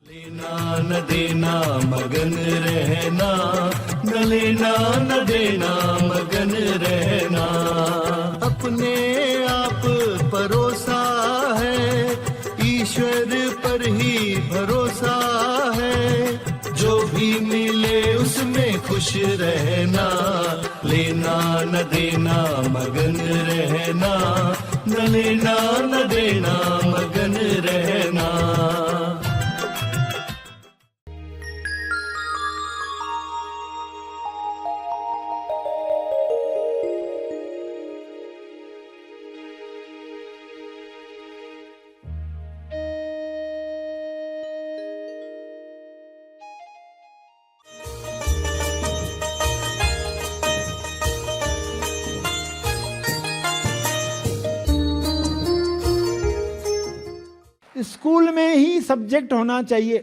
लेना न देना मगन रहना, न लेना न देना मगन रहना। अपने आप परोसा है, ईश्वर पर ही भरोसा है। जो भी मिले उसमें खुश रहना, लेना न देना मगन रहना, न लेना न देना मगन रहना। स्कूल में ही सब्जेक्ट होना चाहिए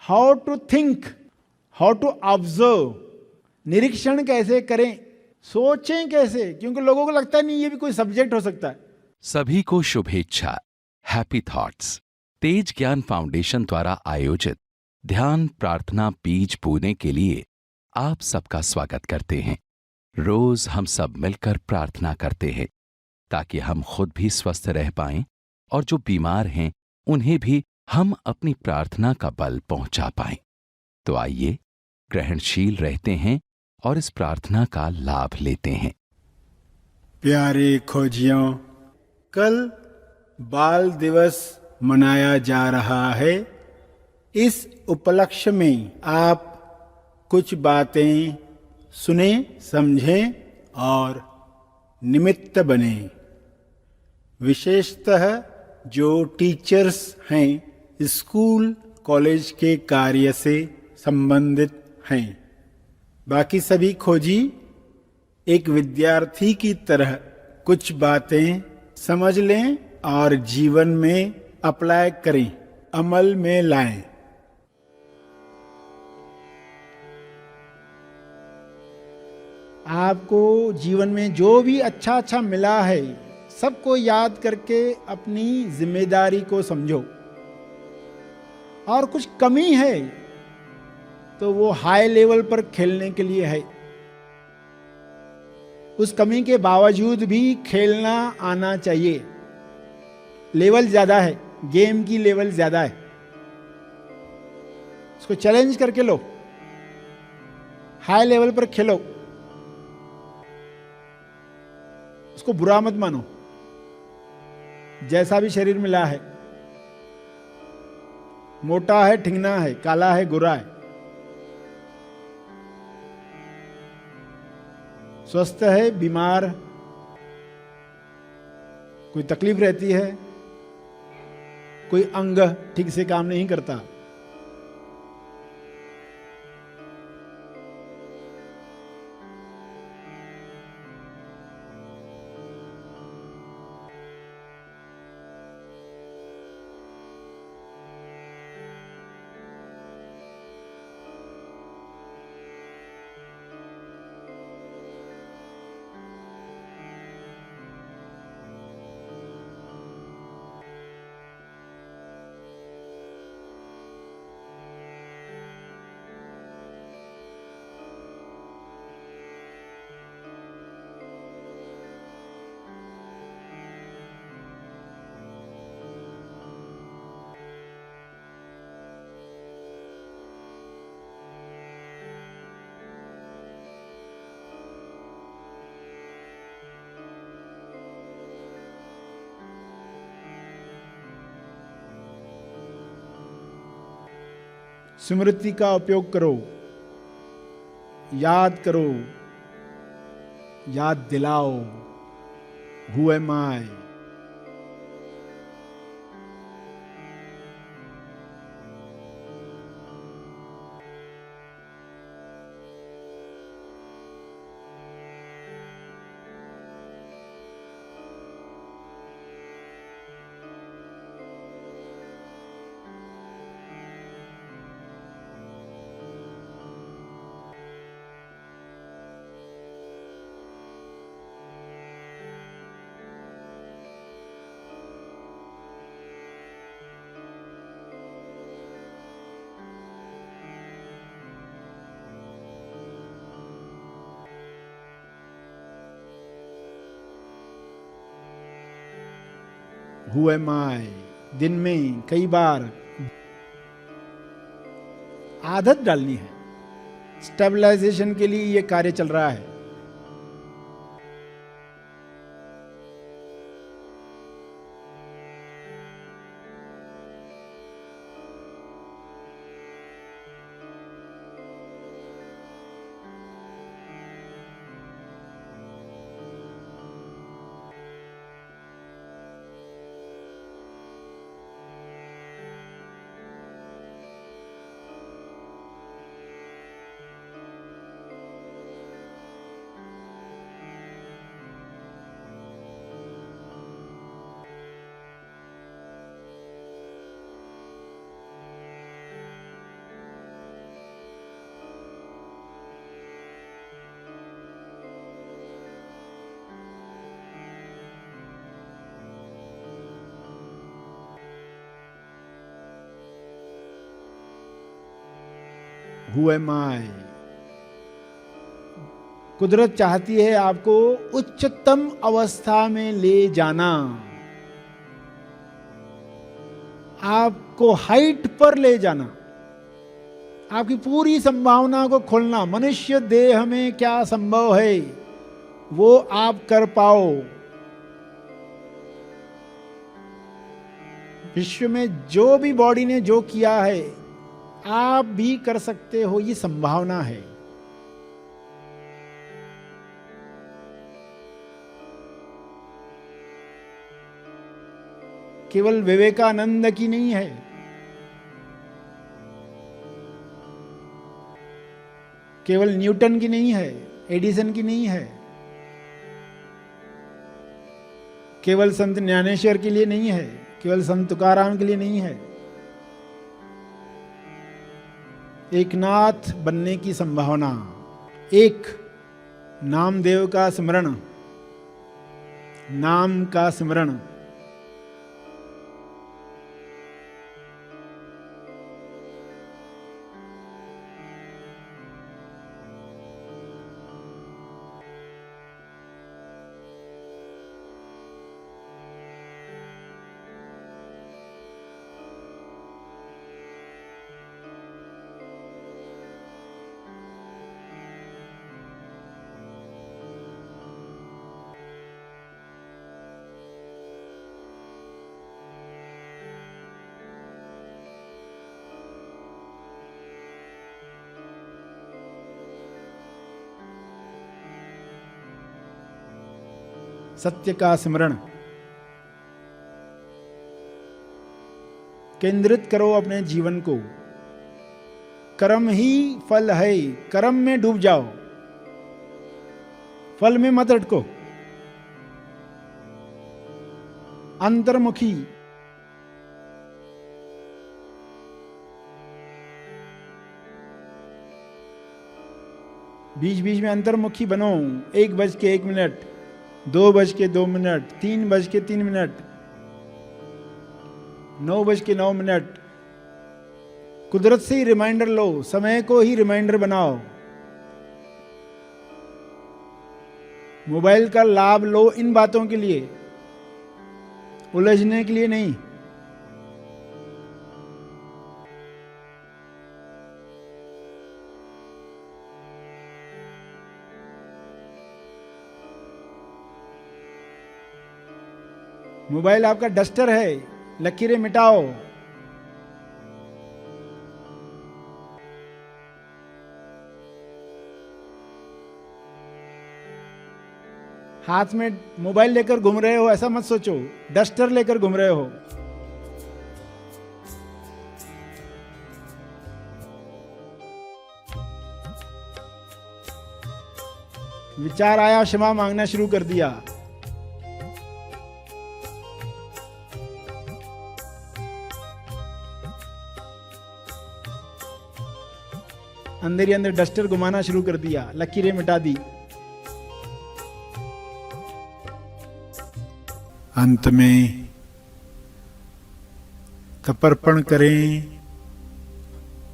how to think, how to observe, निरीक्षण कैसे करें, सोचें कैसे, क्योंकि लोगों को लगता है नहीं ये भी कोई सब्जेक्ट हो सकता है। सभी को शुभेच्छा। हैप्पी थॉट्स तेज ज्ञान फाउंडेशन द्वारा आयोजित ध्यान प्रार्थना बीज बोने के लिए आप सबका स्वागत करते हैं। रोज हम सब मिलकर प्रार्थना करते हैं ताकि हम खुद भी स्वस्थ रह पाएं और जो बीमार हैं उन्हें भी हम अपनी प्रार्थना का बल पहुंचा पाएं। तो आइए ग्रहणशील रहते हैं और इस प्रार्थना का लाभ लेते हैं। प्यारे खोजियों, कल बाल दिवस मनाया जा रहा है। इस उपलक्ष्य में आप कुछ बातें सुने, समझें और निमित्त बने। विशेषतः जो टीचर्स हैं, स्कूल कॉलेज के कार्य से संबंधित हैं। बाकी सभी खोजी एक विद्यार्थी की तरह कुछ बातें समझ लें और जीवन में अप्लाई करें, अमल में लाएं। आपको जीवन में जो भी अच्छा अच्छा मिला है सबको याद करके अपनी जिम्मेदारी को समझो, और कुछ कमी है तो वो हाई लेवल पर खेलने के लिए है। उस कमी के बावजूद भी खेलना आना चाहिए। लेवल ज्यादा है, गेम की लेवल ज्यादा है, उसको चैलेंज करके लो, हाई लेवल पर खेलो, उसको बुरा मत मानो। जैसा भी शरीर मिला है, मोटा है, ठिंगना है, काला है, गोरा है, स्वस्थ है, बीमार, कोई तकलीफ रहती है, कोई अंग ठीक से काम नहीं करता, स्मृति का उपयोग करो, याद करो, याद दिलाओ, who am I. Who am I, दिन में कई बार आदत डालनी है। स्टेबलाइजेशन के लिए यह कार्य चल रहा है। Who am I? कुदरत चाहती है आपको उच्चतम अवस्था में ले जाना, आपको हाइट पर ले जाना, आपकी पूरी संभावना को खोलना। मनुष्य देह में क्या संभव है वो आप कर पाओ। विश्व में जो भी बॉडी ने जो किया है आप भी कर सकते हो, ये संभावना है। केवल विवेकानंद की नहीं है, केवल न्यूटन की नहीं है, एडिसन की नहीं है, केवल संत ज्ञानेश्वर के लिए नहीं है, केवल संत तुकाराम के लिए नहीं है। एक नाथ बनने की संभावना, एक नामदेव का स्मरण, नाम का स्मरण, सत्य का स्मरण। केंद्रित करो अपने जीवन को। कर्म ही फल है, कर्म में डूब जाओ, फल में मत अटको। अंतर्मुखी, बीच बीच में अंतर्मुखी बनो। 1:01, 2:02, 3:03, 9:09। कुदरत से ही रिमाइंडर लो, समय को ही रिमाइंडर बनाओ। मोबाइल का लाभ लो इन बातों के लिए, उलझने के लिए नहीं। मोबाइल आपका डस्टर है, लकीरें मिटाओ। हाथ में मोबाइल लेकर घूम रहे हो ऐसा मत सोचो, डस्टर लेकर घूम रहे हो। विचार आया, क्षमा मांगना शुरू कर दिया। अंदर ही अंदर डस्टर घुमाना शुरू कर दिया, लकीरें मिटा दी। अंत में तपर्पण करें।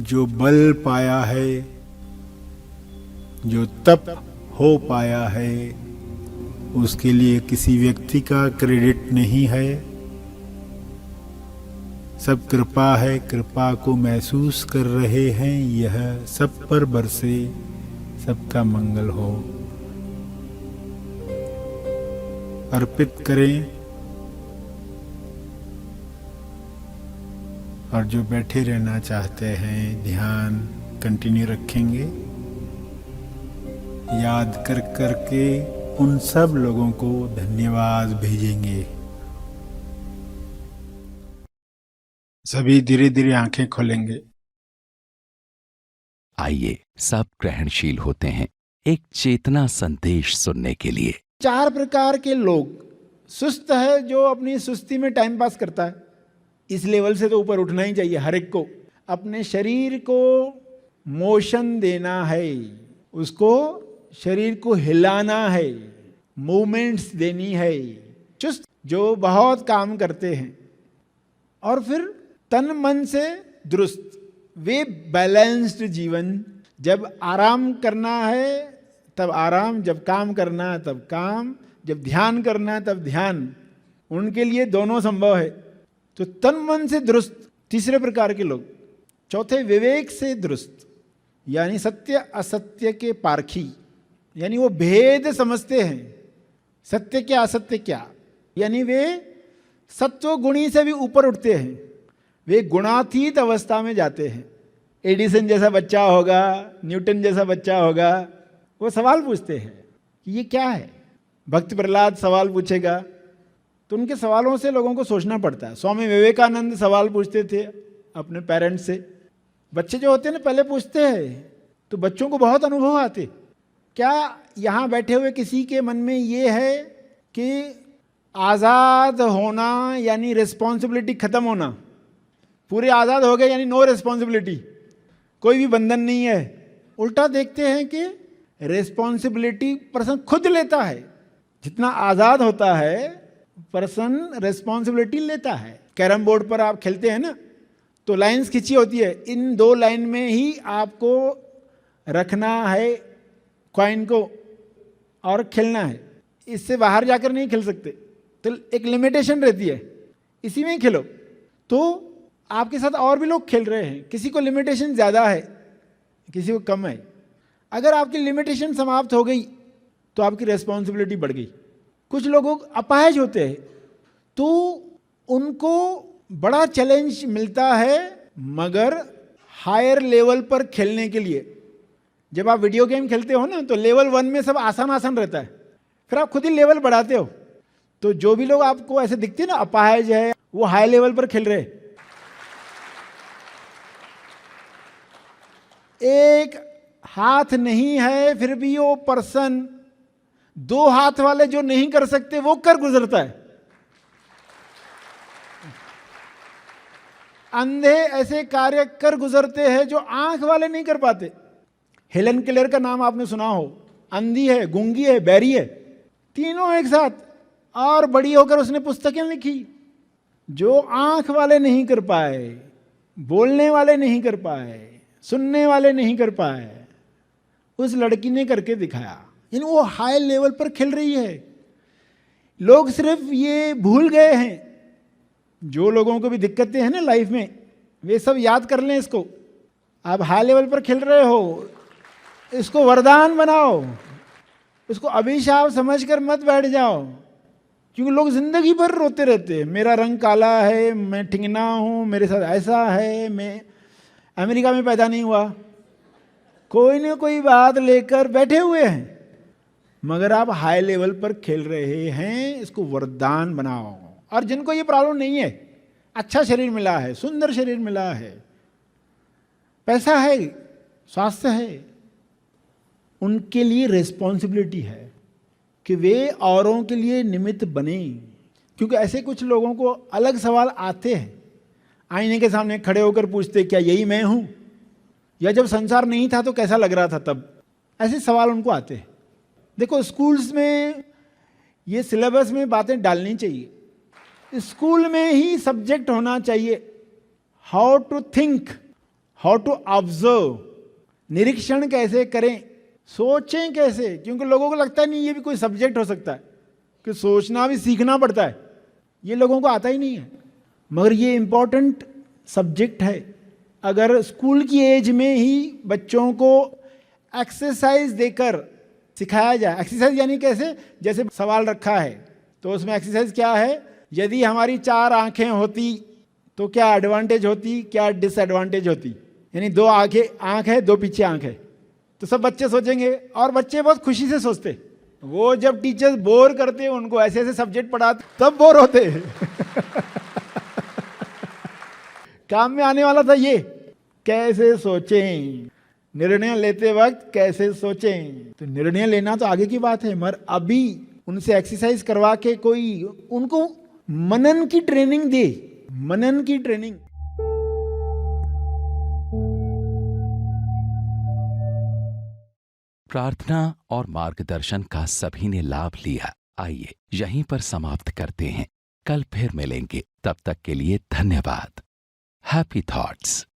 जो बल पाया है, जो तप हो पाया है, उसके लिए किसी व्यक्ति का क्रेडिट नहीं है, सब कृपा है, कृपा को महसूस कर रहे हैं, यह सब पर बरसे, सबका मंगल हो। अर्पित करें और जो बैठे रहना चाहते हैं ध्यान कंटिन्यू रखेंगे, याद कर करके उन सब लोगों को धन्यवाद भेजेंगे। सभी धीरे धीरे आंखें खोलेंगे। आइए सब ग्रहणशील होते हैं एक चेतना संदेश सुनने के लिए। 4 प्रकार के लोग। सुस्त है जो अपनी सुस्ती में टाइम पास करता है, इस लेवल से तो ऊपर उठना ही चाहिए हर एक को। अपने शरीर को मोशन देना है, उसको शरीर को हिलाना है, मूवमेंट्स देनी है। चुस्त जो बहुत काम करते हैं और फिर तन मन से दुरुस्त, वे बैलेंस्ड जीवन। जब आराम करना है तब आराम, जब काम करना है तब काम, जब ध्यान करना है तब ध्यान। उनके लिए दोनों संभव है। तो तन मन से दुरुस्त 3 प्रकार के लोग। चौथे विवेक से दुरुस्त, यानी सत्य असत्य के पारखी, यानी वो भेद समझते हैं, सत्य क्या असत्य क्या, यानी वे सत्व गुणी से भी ऊपर उठते हैं, वे गुणातीत अवस्था में जाते हैं। एडिसन जैसा बच्चा होगा, न्यूटन जैसा बच्चा होगा, वो सवाल पूछते हैं कि ये क्या है। भक्त प्रहलाद सवाल पूछेगा तो उनके सवालों से लोगों को सोचना पड़ता है। स्वामी विवेकानंद सवाल पूछते थे अपने पेरेंट्स से। बच्चे जो होते हैं ना पहले पूछते हैं, तो बच्चों को बहुत अनुभव आते। क्या यहाँ बैठे हुए किसी के मन में ये है कि आज़ाद होना यानी रिस्पॉन्सिबिलिटी खत्म होना, पूरे आज़ाद हो गए यानी नो रिस्पॉन्सिबिलिटी, कोई भी बंधन नहीं है? उल्टा देखते हैं कि रिस्पॉन्सिबिलिटी पर्सन खुद लेता है। जितना आज़ाद होता है पर्सन रिस्पॉन्सिबिलिटी लेता है। कैरम बोर्ड पर आप खेलते हैं ना, तो लाइंस खिंची होती है, इन 2 लाइन में ही आपको रखना है कॉइन को और खेलना है, इससे बाहर जाकर नहीं खेल सकते। तो एक लिमिटेशन रहती है, इसी में ही खेलो। तो आपके साथ और भी लोग खेल रहे हैं, किसी को लिमिटेशन ज़्यादा है, किसी को कम है। अगर आपकी लिमिटेशन समाप्त हो गई तो आपकी रिस्पॉन्सिबिलिटी बढ़ गई। कुछ लोगों अपाहिज होते हैं तो उनको बड़ा चैलेंज मिलता है, मगर हायर लेवल पर खेलने के लिए। जब आप वीडियो गेम खेलते हो ना, तो लेवल 1 में सब आसान आसान रहता है, फिर आप खुद ही लेवल बढ़ाते हो। तो जो भी लोग आपको ऐसे दिखते हैं ना अपाहिज है, वो हाई लेवल पर खेल रहे। एक हाथ नहीं है फिर भी वो पर्सन 2 हाथ वाले जो नहीं कर सकते वो कर गुजरता है। अंधे ऐसे कार्य कर गुजरते हैं जो आंख वाले नहीं कर पाते। हेलन केलर का नाम आपने सुना हो, अंधी है, गूंगी है, बैरी है, तीनों एक साथ। और बड़ी होकर उसने पुस्तकें लिखी। जो आंख वाले नहीं कर पाए, बोलने वाले नहीं कर पाए, सुनने वाले नहीं कर पाए, उस लड़की ने करके दिखाया। यानी वो हाई लेवल पर खेल रही है। लोग सिर्फ ये भूल गए हैं, जो लोगों को भी दिक्कतें हैं ना लाइफ में, वे सब याद कर लें इसको। आप हाई लेवल पर खेल रहे हो, इसको वरदान बनाओ, इसको अभिशाप समझकर मत बैठ जाओ। क्योंकि लोग जिंदगी भर रोते रहते हैं, मेरा रंग काला है, मैं ठिंगना हूँ, मेरे साथ ऐसा है, मैं अमेरिका में पैदा नहीं हुआ, कोई ना कोई बात लेकर बैठे हुए हैं। मगर आप हाई लेवल पर खेल रहे हैं, इसको वरदान बनाओ। और जिनको ये प्रॉब्लम नहीं है, अच्छा शरीर मिला है, सुंदर शरीर मिला है, पैसा है, स्वास्थ्य है, उनके लिए रिस्पॉन्सिबिलिटी है कि वे औरों के लिए निमित्त बने। क्योंकि ऐसे कुछ लोगों को अलग सवाल आते हैं, आईने के सामने खड़े होकर पूछते क्या यही मैं हूं, या जब संसार नहीं था तो कैसा लग रहा था तब। ऐसे सवाल उनको आते हैं। देखो स्कूल्स में ये सिलेबस में बातें डालनी चाहिए। स्कूल में ही सब्जेक्ट होना चाहिए how to think, how to observe, निरीक्षण कैसे करें, सोचें कैसे। क्योंकि लोगों को लगता है नहीं ये भी कोई सब्जेक्ट हो सकता है, कि सोचना भी सीखना पड़ता है, ये लोगों को आता ही नहीं है। मगर ये इंपॉर्टेंट सब्जेक्ट है। अगर स्कूल की एज में ही बच्चों को एक्सरसाइज देकर सिखाया जाए, एक्सरसाइज यानी कैसे, जैसे सवाल रखा है तो उसमें एक्सरसाइज क्या है, यदि हमारी 4 आंखें होती तो क्या एडवांटेज होती, क्या डिसएडवांटेज होती, यानी 2 आंख है, 2 पीछे आंख है, तो सब बच्चे सोचेंगे और बच्चे बहुत खुशी से सोचते। वो जब टीचर्स बोर करते उनको ऐसे ऐसे सब्जेक्ट पढ़ाते तब बोर होते काम में आने वाला था ये, कैसे सोचें, निर्णय लेते वक्त कैसे सोचें। तो निर्णय लेना तो आगे की बात है, मगर अभी उनसे एक्सरसाइज करवा के कोई उनको मनन की ट्रेनिंग दे, मनन की ट्रेनिंग। प्रार्थना और मार्गदर्शन का सभी ने लाभ लिया। आइए यहीं पर समाप्त करते हैं, कल फिर मिलेंगे, तब तक के लिए धन्यवाद। Happy thoughts.